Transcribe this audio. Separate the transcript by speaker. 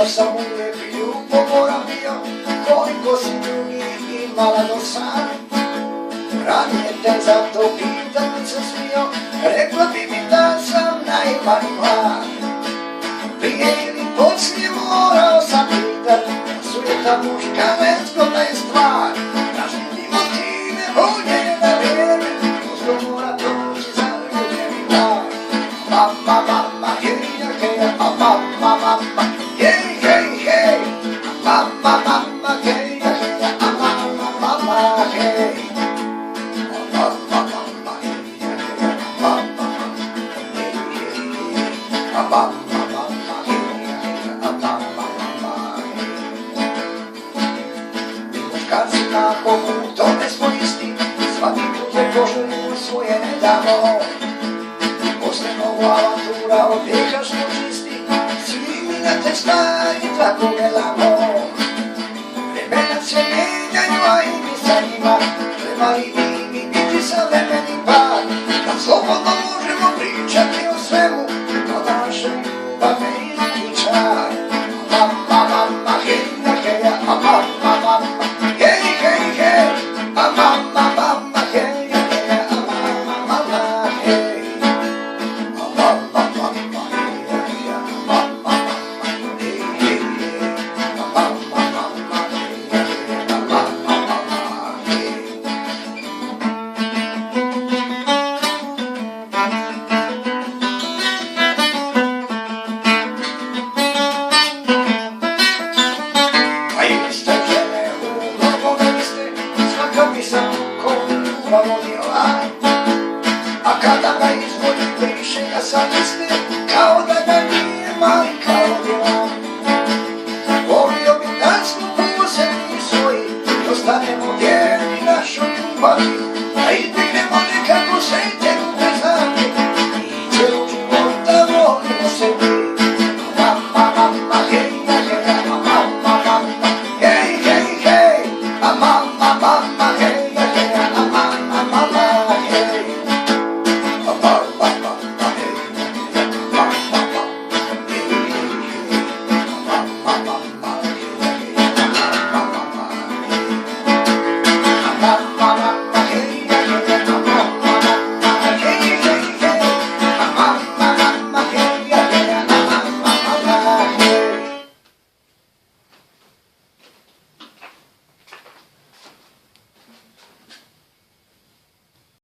Speaker 1: da sam uvijek ljubomoravio, koliko si drugi imala do sad. Ranije te zato pitat se smio, rekla bi mi da sam naivan i mlad. Prije ili poslije morao sam pitat, sujeta muška nezgodna je stvar. Razliti motive, volje na vrijeme, uzgo mora proći za ljubljeni par. Mama, mama, heja, heja, mama, mama, hej, hej, hej. Mama, mama, heja, heja, mama, mama, hej. Mama, mama, heja, heja, mama, hej, hej, mama. Kako u tome smo isti, svaki put je poželimo svoje ne damo. Posle novu avantura od vijeka smo čisti, svi mi na te stvari tako gledamo. Vremena se menjaju, a i mi sa njima, trebali bi mi biti savremeni par. Da slobodno možemo pričati o svemu, o našoj ljubave i čar. Mama, mama, heja, heja, mama, mama, hej, hej, hej, mama, mama, hej, hej, mama, mama, hej. Mama, mama, hej, hej, mama, hej, hej, mama, mama, hej, mama, hej. A i ste žene svaka mi sam rukom volila, a kada ga izvodi briše ga sa liste, kao da ga nije mali kao djela. Volio bi da smo posebni svoji, ostanemo vjerni našoj ljubavi, a i